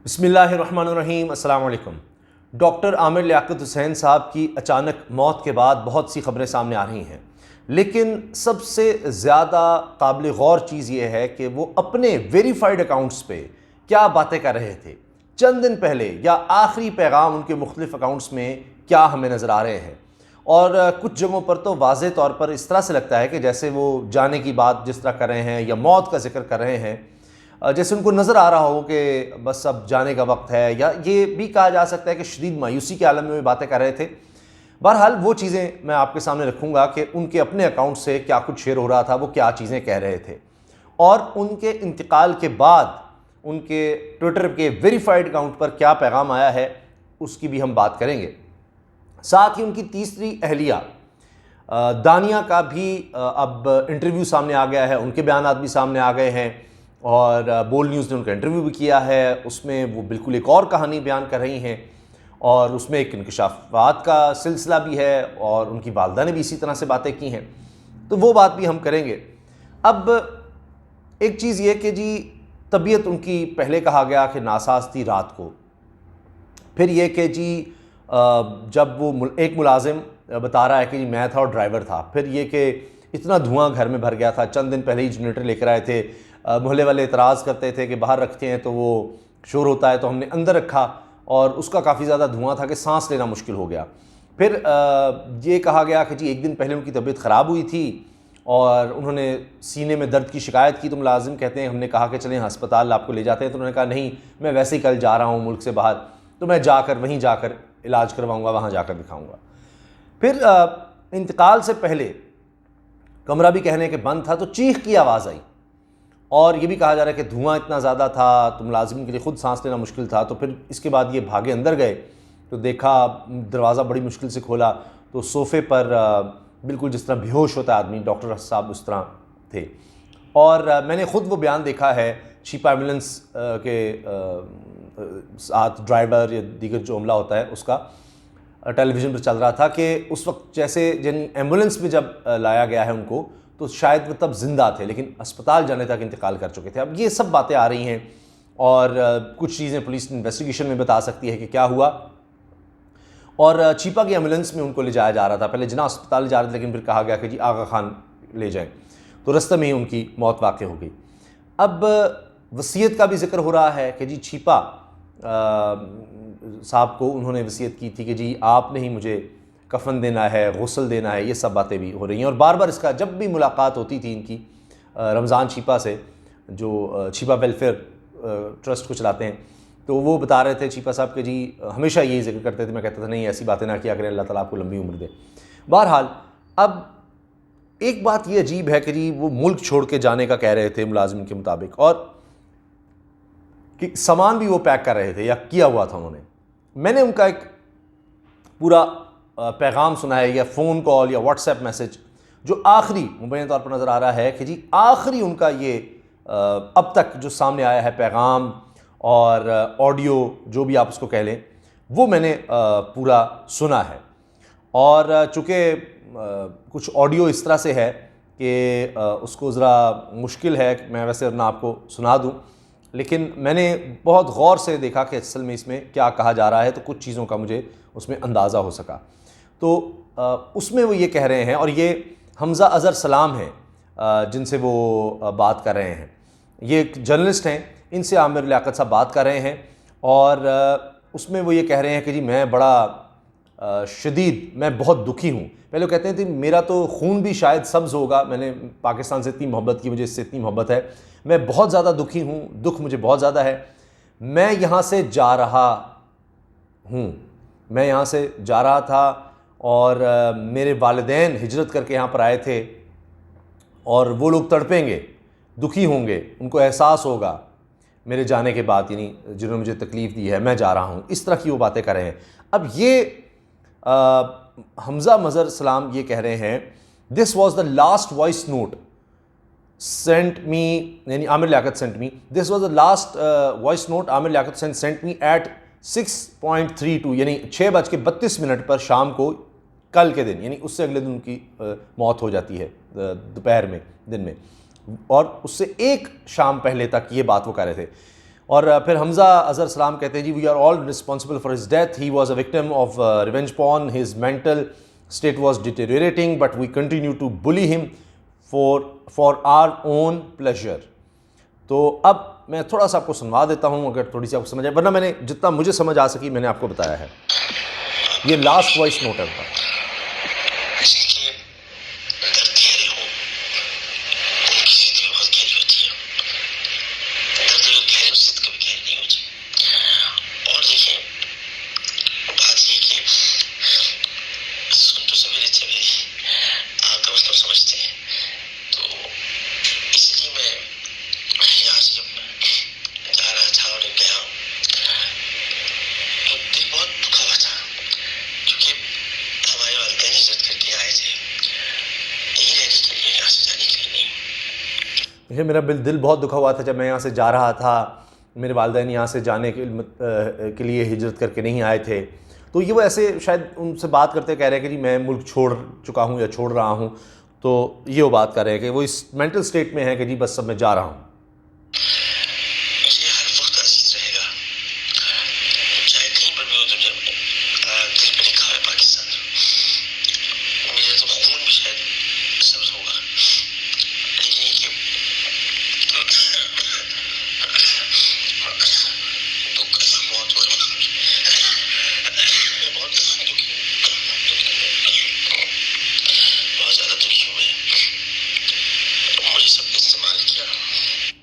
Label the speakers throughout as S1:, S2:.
S1: بسم اللہ الرحمن الرحیم۔ السلام علیکم۔ ڈاکٹر عامر لیاقت حسین صاحب کی اچانک موت کے بعد بہت سی خبریں سامنے آ رہی ہیں، لیکن سب سے زیادہ قابل غور چیز یہ ہے کہ وہ اپنے ویریفائڈ اکاؤنٹس پہ کیا باتیں کر رہے تھے چند دن پہلے، یا آخری پیغام ان کے مختلف اکاؤنٹس میں کیا ہمیں نظر آ رہے ہیں۔ اور کچھ جگہوں پر تو واضح طور پر اس طرح سے لگتا ہے کہ جیسے وہ جانے کی بات جس طرح کر رہے ہیں یا موت کا ذکر کر رہے ہیں، جیسے ان کو نظر آ رہا ہو کہ بس اب جانے کا وقت ہے، یا یہ بھی کہا جا سکتا ہے کہ شدید مایوسی کے عالم میں باتیں کر رہے تھے۔ بہرحال وہ چیزیں میں آپ کے سامنے رکھوں گا کہ ان کے اپنے اکاؤنٹ سے کیا کچھ شیئر ہو رہا تھا، وہ کیا چیزیں کہہ رہے تھے، اور ان کے انتقال کے بعد ان کے ٹویٹر کے ویریفائڈ اکاؤنٹ پر کیا پیغام آیا ہے، اس کی بھی ہم بات کریں گے۔ ساتھ ہی ان کی تیسری اہلیہ دانیہ کا بھی اب انٹرویو سامنے آ گیا ہے، ان کے بیانات بھی سامنے آ گئے ہیں، اور بول نیوز نے ان کا انٹرویو بھی کیا ہے۔ اس میں وہ بالکل ایک اور کہانی بیان کر رہی ہیں، اور اس میں ایک انکشافات کا سلسلہ بھی ہے، اور ان کی والدہ نے بھی اسی طرح سے باتیں کی ہیں، تو وہ بات بھی ہم کریں گے۔ اب ایک چیز یہ کہ جی طبیعت ان کی پہلے کہا گیا کہ ناساز تھی رات کو، پھر یہ کہ جی جب وہ ایک ملازم بتا رہا ہے کہ جی میں تھا اور ڈرائیور تھا، پھر یہ کہ اتنا دھواں گھر میں بھر گیا تھا، چند دن پہلے ہی جنریٹر لے کر آئے تھے، محلے والے اعتراض کرتے تھے کہ باہر رکھتے ہیں تو وہ شور ہوتا ہے، تو ہم نے اندر رکھا اور اس کا کافی زیادہ دھواں تھا کہ سانس لینا مشکل ہو گیا۔ پھر یہ کہا گیا کہ جی ایک دن پہلے ان کی طبیعت خراب ہوئی تھی اور انہوں نے سینے میں درد کی شکایت کی، تو ملازم کہتے ہیں ہم نے کہا کہ چلیں ہسپتال آپ کو لے جاتے ہیں، تو انہوں نے کہا نہیں میں ویسے ہی کل جا رہا ہوں ملک سے باہر، تو میں وہیں جا کر علاج کرواؤں گا، وہاں جا کر دکھاؤں گا۔ پھر انتقال سے پہلے کمرہ بھی کہنے کہ بند تھا تو چیخ کی آواز آئی، اور یہ بھی کہا جا رہا ہے کہ دھواں اتنا زیادہ تھا تو ملازم کے لیے خود سانس لینا مشکل تھا۔ تو پھر اس کے بعد یہ بھاگے اندر گئے تو دیکھا دروازہ بڑی مشکل سے کھولا تو صوفے پر بالکل جس طرح بے ہوش ہوتا ہے آدمی، ڈاکٹر صاحب اس طرح تھے۔ اور میں نے خود وہ بیان دیکھا ہے، چیپا ایمبولینس کے ساتھ ڈرائیور یا دیگر جو عملہ ہوتا ہے اس کا ٹیلی ویژن پر چل رہا تھا کہ اس وقت جیسے ایمبولینس میں جب لایا گیا ہے ان کو تو شاید وہ تب زندہ تھے، لیکن اسپتال جانے تک انتقال کر چکے تھے۔ اب یہ سب باتیں آ رہی ہیں، اور کچھ چیزیں پولیس انویسٹیگیشن میں بتا سکتی ہے کہ کیا ہوا۔ اور چیپا کی ایمبولینس میں ان کو لے جایا جا رہا تھا، پہلے جناح اسپتال جا رہے تھے، لیکن پھر کہا گیا کہ جی آغا خان لے جائیں، تو رستے میں ہی ان کی موت واقع ہو گئی۔ اب وصیت کا بھی ذکر ہو رہا ہے کہ جی چیپا صاحب کو انہوں نے وصیت کی تھی کہ جی آپ نے ہی مجھے کفن دینا ہے، غسل دینا ہے، یہ سب باتیں بھی ہو رہی ہیں۔ اور بار بار اس کا جب بھی ملاقات ہوتی تھی ان کی رمضان چیپا سے، جو چیپا ویلفیئر ٹرسٹ کو چلاتے ہیں، تو وہ بتا رہے تھے چیپا صاحب کہ جی ہمیشہ یہی ذکر کرتے تھے، میں کہتا تھا نہیں ایسی باتیں نہ کیا کریں، اللہ تعالیٰ آپ کو لمبی عمر دے۔ بہرحال اب ایک بات یہ عجیب ہے کہ جی وہ ملک چھوڑ کے جانے کا کہہ رہے تھے ملازم کے مطابق، اور سامان بھی وہ پیک کر رہے تھے یا کیا ہوا تھا انہوں نے۔ میں نے ان کا ایک پورا پیغام سنا ہے، یا فون کال یا واٹس ایپ میسج، جو آخری مبینہ طور پر نظر آ رہا ہے کہ جی آخری ان کا یہ اب تک جو سامنے آیا ہے پیغام اور آڈیو، جو بھی آپ اس کو کہہ لیں، وہ میں نے پورا سنا ہے۔ اور چونکہ کچھ آڈیو اس طرح سے ہے کہ اس کو ذرا مشکل ہے کہ میں ویسے نہ آپ کو سنا دوں، لیکن میں نے بہت غور سے دیکھا کہ اصل میں اس میں کیا کہا جا رہا ہے، تو کچھ چیزوں کا مجھے اس میں اندازہ ہو سکا۔ تو اس میں وہ یہ کہہ رہے ہیں، اور یہ حمزہ اظہر سلام ہیں جن سے وہ بات کر رہے ہیں، یہ ایک جرنلسٹ ہیں، ان سے عامر لیاقت صاحب بات کر رہے ہیں، اور اس میں وہ یہ کہہ رہے ہیں کہ جی میں میں بہت دکھی ہوں۔ پہلے وہ کہتے ہیں کہ میرا تو خون بھی شاید سبز ہوگا، میں نے پاکستان سے اتنی محبت کی، مجھے اس سے اتنی محبت ہے، میں بہت زیادہ دکھی ہوں، دکھ مجھے بہت زیادہ ہے، میں یہاں سے جا رہا ہوں، میں یہاں سے جا رہا تھا، اور میرے والدین ہجرت کر کے یہاں پر آئے تھے، اور وہ لوگ تڑپیں گے، دکھی ہوں گے، ان کو احساس ہوگا میرے جانے کے بعد، یعنی جنہوں نے مجھے تکلیف دی ہے، میں جا رہا ہوں، اس طرح کی وہ باتیں کر رہے ہیں۔ اب یہ حمزہ مظہر سلام یہ کہہ رہے ہیں this was the last voice note sent me، یعنی Aamir Liaquat sent me, this was the last voice note Aamir Liaquat sent me at 6:32 یعنی 6:32 پر شام کو، کل کے دن، یعنی اس سے اگلے دن ان کی موت ہو جاتی ہے دوپہر میں، دن میں، اور اس سے ایک شام پہلے تک یہ بات وہ کر رہے تھے۔ اور پھر حمزہ اظہر سلام کہتے ہیں جی we are all responsible for his death, he was a victim of revenge porn, his mental state was deteriorating but we continue to bully him for our own pleasure. تو اب میں تھوڑا سا آپ کو سنوا دیتا ہوں اگر تھوڑی سی آپ کو سمجھ آئے, ورنہ میں نے جتنا مجھے سمجھ آ سکی میں نے آپ کو بتایا ہے. یہ لاسٹ وائس نوٹ ہے ان کا. میرا دل بہت دکھا ہوا تھا جب میں یہاں سے جا رہا تھا. میرے والدین یہاں سے جانے کے لیے ہجرت کر کے نہیں آئے تھے, تو یہ وہ ایسے شاید ان سے بات کرتے کہہ رہے ہیں کہ جی میں ملک چھوڑ چکا ہوں یا چھوڑ رہا ہوں. تو یہ وہ بات کر رہے ہیں کہ وہ اس مینٹل سٹیٹ میں ہے کہ جی بس اب میں جا رہا ہوں.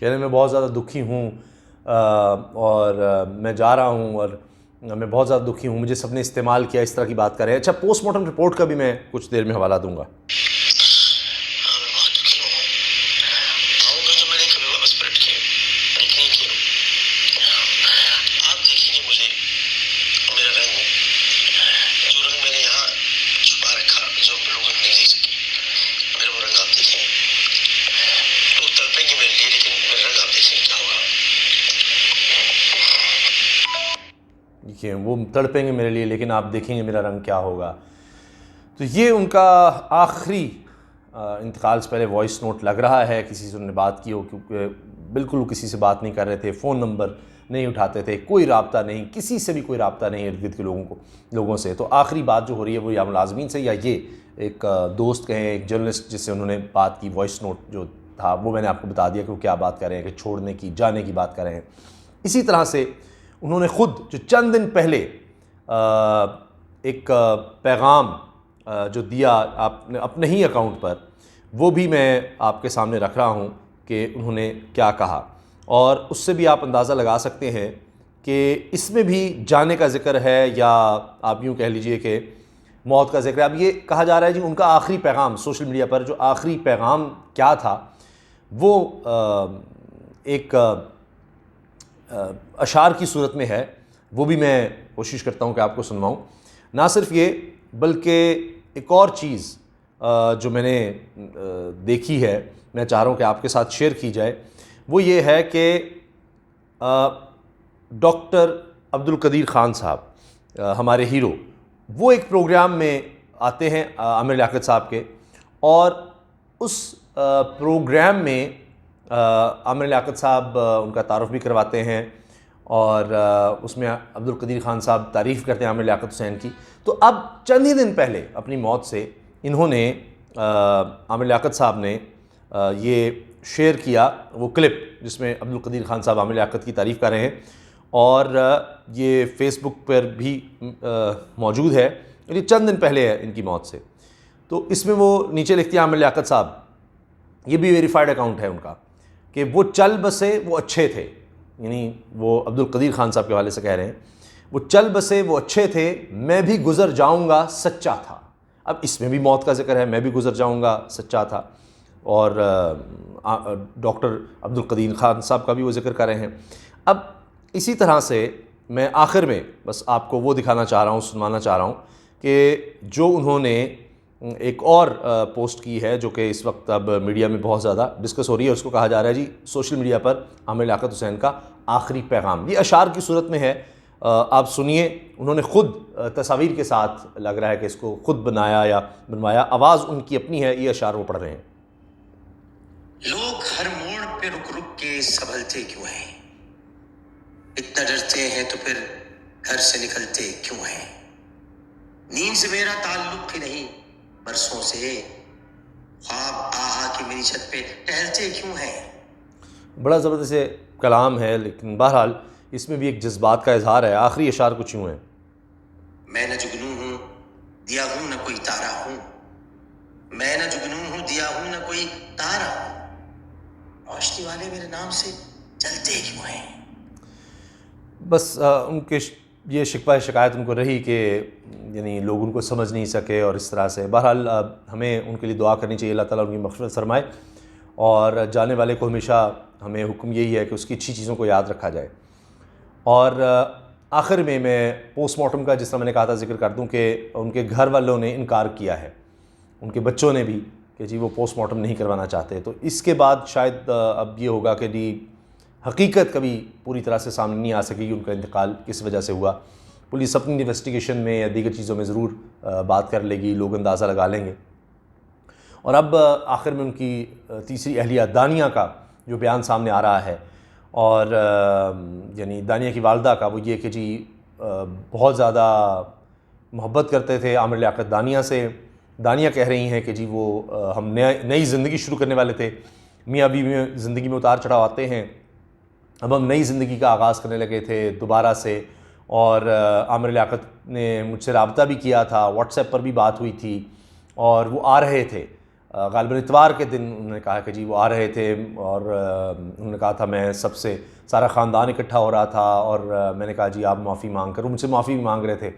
S1: کہہ رہے ہیں میں بہت زیادہ دکھی ہوں اور میں جا رہا ہوں اور میں بہت زیادہ دکھی ہوں, مجھے سب نے استعمال کیا, اس طرح کی بات کر رہے ہیں. اچھا پوسٹ مارٹم رپورٹ کا بھی میں کچھ دیر میں حوالہ دوں گا. وہ تڑپیں گے میرے لیے لیکن آپ دیکھیں گے میرا رنگ کیا ہوگا. تو یہ ان کا آخری انتقال سے پہلے وائس نوٹ لگ رہا ہے. کسی سے انہوں نے بات کی ہو, کیونکہ بالکل وہ کسی سے بات نہیں کر رہے تھے, فون نمبر نہیں اٹھاتے تھے, کوئی رابطہ نہیں, کسی سے بھی کوئی رابطہ نہیں ارد گرد کے لوگوں سے. تو آخری بات جو ہو رہی ہے وہ یا ملازمین سے یا یہ ایک دوست کہیں, ایک جرنلسٹ جس سے انہوں نے بات کی. وائس نوٹ جو تھا وہ میں نے آپ کو بتا دیا کہ وہ کیا بات کر رہے ہیں, کہ چھوڑنے کی, جانے کی بات کر رہے ہیں. اسی طرح سے انہوں نے خود جو چند دن پہلے ایک پیغام جو دیا آپ نے اپنے ہی اکاؤنٹ پر, وہ بھی میں آپ کے سامنے رکھ رہا ہوں کہ انہوں نے کیا کہا, اور اس سے بھی آپ اندازہ لگا سکتے ہیں کہ اس میں بھی جانے کا ذکر ہے یا آپ یوں کہہ لیجئے کہ موت کا ذکر ہے. اب یہ کہا جا رہا ہے جی ان کا آخری پیغام سوشل میڈیا پر, جو آخری پیغام کیا تھا وہ ایک اشعار کی صورت میں ہے. وہ بھی میں کوشش کرتا ہوں کہ آپ کو سنواؤں. نہ صرف یہ بلکہ ایک اور چیز جو میں نے دیکھی ہے, میں چاہ رہا ہوں کہ آپ کے ساتھ شیئر کی جائے. وہ یہ ہے کہ ڈاکٹر عبدالقدیر خان صاحب ہمارے ہیرو, وہ ایک پروگرام میں آتے ہیں عامر لیاقت صاحب کے, اور اس پروگرام میں عامر لیاقت صاحب ان کا تعارف بھی کرواتے ہیں, اور اس میں عبدالقدیر خان صاحب تعریف کرتے ہیں عامر لیاقت حسین کی. تو اب چند ہی دن پہلے اپنی موت سے انہوں نے عامر لیاقت صاحب نے یہ شیئر کیا وہ کلپ جس میں عبدالقدیر خان صاحب عامر لیاقت کی تعریف کر رہے ہیں, اور یہ فیس بک پر بھی موجود ہے. یہ چند دن پہلے ہے ان کی موت سے. تو اس میں وہ نیچے لکھتی ہیں عامر لیاقت صاحب, یہ بھی ویریفائڈ اکاؤنٹ ہے ان کا, کہ وہ چل بسے وہ اچھے تھے, یعنی وہ عبدالقدیر خان صاحب کے حوالے سے کہہ رہے ہیں, وہ چل بسے وہ اچھے تھے, میں بھی گزر جاؤں گا سچا تھا. اب اس میں بھی موت کا ذکر ہے, میں بھی گزر جاؤں گا سچا تھا, اور ڈاکٹر عبدالقدیر خان صاحب کا بھی وہ ذکر کر رہے ہیں. اب اسی طرح سے میں آخر میں بس آپ کو وہ دکھانا چاہ رہا ہوں, سنوانا چاہ رہا ہوں کہ جو انہوں نے ایک اور پوسٹ کی ہے جو کہ اس وقت اب میڈیا میں بہت زیادہ ڈسکس ہو رہی ہے. اس کو کہا جا رہا ہے جی سوشل میڈیا پر عامر لیاقت حسین کا آخری پیغام. یہ اشعار کی صورت میں ہے, آپ سنیے. انہوں نے خود تصاویر کے ساتھ لگ رہا ہے کہ اس کو خود بنایا یا بنوایا, آواز ان کی اپنی ہے. یہ اشعار وہ پڑھ رہے ہیں.
S2: لوگ ہر موڑ پہ رک رک کے سنبھلتے کیوں ہیں, اتنا ڈرتے ہیں تو پھر گھر سے نکلتے کیوں ہیں؟ نیند سے میرا تعلق ہی نہیں برسوں سے، خواب آ کے میری چھت پہ ٹہلتے کیوں ہیں؟
S1: بڑا زبردست کلام ہے، لیکن بہرحال اس میں بھی ایک جذبات کا اظہار ہے۔ آخری اشعار کچھ یوں ہیں:
S2: میں نہ جگنو ہوں دیا ہوں نہ کوئی تارا ہوں، میں نہ جگنو ہوں دیا ہوں نہ کوئی تارا ہوں، روشنی والے میرے نام سے چلتے کیوں ہیں؟
S1: بس ان کے یہ شکوہ شکایت ان کو رہی کہ یعنی لوگ ان کو سمجھ نہیں سکے اور اس طرح سے۔ بہرحال ہمیں ان کے لیے دعا کرنی چاہیے، اللہ تعالیٰ ان کی مغفرت فرمائے، اور جانے والے کو ہمیشہ ہمیں حکم یہی ہے کہ اس کی اچھی چیزوں کو یاد رکھا جائے۔ اور آخر میں پوسٹ مارٹم کا جس طرح میں نے کہا تھا ذکر کر دوں کہ ان کے گھر والوں نے انکار کیا ہے، ان کے بچوں نے بھی، کہ جی وہ پوسٹ مارٹم نہیں کروانا چاہتے۔ تو اس کے بعد شاید اب یہ ہوگا کہ جی حقیقت کبھی پوری طرح سے سامنے نہیں آ سکے گی ان کا انتقال کس وجہ سے ہوا۔ پولیس اپنی انویسٹیگیشن میں یا دیگر چیزوں میں ضرور بات کر لے گی، لوگ اندازہ لگا لیں گے۔ اور اب آخر میں ان کی تیسری اہلیہ دانیہ کا جو بیان سامنے آ رہا ہے، اور یعنی دانیہ کی والدہ کا، وہ یہ کہ جی بہت زیادہ محبت کرتے تھے عامر لیاقت دانیہ سے۔ دانیہ کہہ رہی ہیں کہ جی وہ ہم نئی زندگی شروع کرنے والے تھے، میاں بیوی میں زندگی میں اتار چڑھاؤ آتے ہیں، اب ہم نئی زندگی کا آغاز کرنے لگے تھے دوبارہ سے۔ اور عامر لیاقت نے مجھ سے رابطہ بھی کیا تھا، واٹس ایپ پر بھی بات ہوئی تھی، اور وہ آ رہے تھے غالباً اتوار کے دن۔ انہوں نے کہا کہ جی وہ آ رہے تھے، اور انہوں نے کہا تھا میں سب سے، سارا خاندان اکٹھا ہو رہا تھا، اور میں نے کہا جی آپ معافی مانگ کر، وہ مجھ سے معافی بھی مانگ رہے تھے،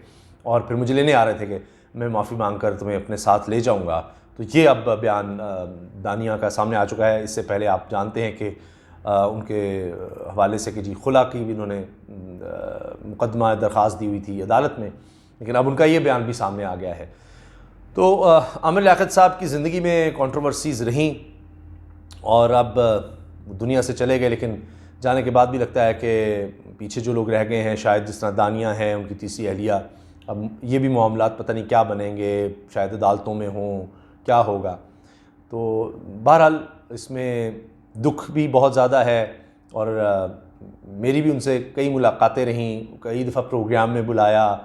S1: اور پھر مجھے لینے آ رہے تھے کہ میں معافی مانگ کر تمہیں اپنے ساتھ لے جاؤں گا۔ تو یہ اب بیان دانیہ کا سامنے آ چکا ہے۔ اس سے پہلے آپ جانتے ہیں کہ ان کے حوالے سے کہ جی خلا کی بھی انہوں نے مقدمہ درخواست دی ہوئی تھی عدالت میں، لیکن اب ان کا یہ بیان بھی سامنے آ گیا ہے۔ تو عامر لیاقت صاحب کی زندگی میں کنٹروورسیز رہیں، اور اب دنیا سے چلے گئے، لیکن جانے کے بعد بھی لگتا ہے کہ پیچھے جو لوگ رہ گئے ہیں، شاید جس طرح دانیہ ہیں، ان کی تیسری اہلیہ، اب یہ بھی معاملات پتہ نہیں کیا بنیں گے، شاید عدالتوں میں ہوں، کیا ہوگا۔ تو بہرحال اس میں دکھ بھی بہت زیادہ ہے، اور میری بھی ان سے کئی ملاقاتیں رہیں، کئی دفعہ پروگرام میں بلایا۔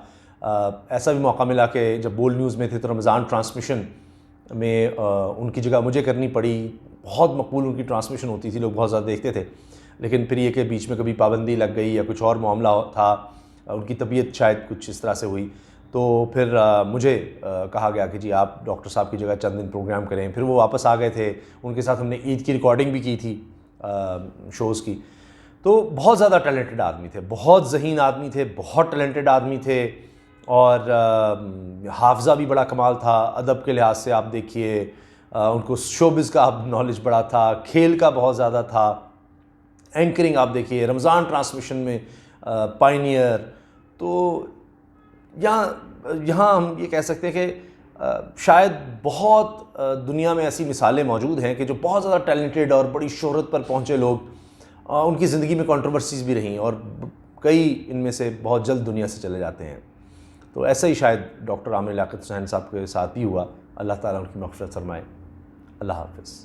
S1: ایسا بھی موقع ملا کہ جب بول نیوز میں تھے تو رمضان ٹرانسمیشن میں ان کی جگہ مجھے کرنی پڑی۔ بہت مقبول ان کی ٹرانسمیشن ہوتی تھی، لوگ بہت زیادہ دیکھتے تھے، لیکن پھر یہ کہ بیچ میں کبھی پابندی لگ گئی یا کچھ اور معاملہ تھا، ان کی طبیعت شاید کچھ اس طرح سے ہوئی، تو پھر مجھے کہا گیا کہ جی آپ ڈاکٹر صاحب کی جگہ چند دن پروگرام کریں۔ پھر وہ واپس آ گئے تھے، ان کے ساتھ ہم نے عید کی ریکارڈنگ بھی کی تھی شوز کی۔ تو بہت زیادہ ٹیلنٹڈ آدمی تھے، بہت ذہین آدمی تھے، بہت ٹیلنٹڈ آدمی تھے، اور حافظہ بھی بڑا کمال تھا۔ ادب کے لحاظ سے آپ دیکھیے، ان کو شوبز کا نالج بڑا تھا، کھیل کا بہت زیادہ تھا، اینکرنگ آپ دیکھیے رمضان ٹرانسمیشن میں پائنیئر۔ تو یہاں ہم یہ کہہ سکتے ہیں کہ شاید بہت دنیا میں ایسی مثالیں موجود ہیں کہ جو بہت زیادہ ٹیلنٹڈ اور بڑی شہرت پر پہنچے لوگ، ان کی زندگی میں کنٹروورسیز بھی رہیں، اور کئی ان میں سے بہت جلد دنیا سے چلے جاتے ہیں۔ تو ایسا ہی شاید ڈاکٹر عامر لیاقت حسین صاحب کے ساتھ بھی ہوا۔ اللہ تعالیٰ ان کی مغفرت فرمائے۔ اللہ حافظ۔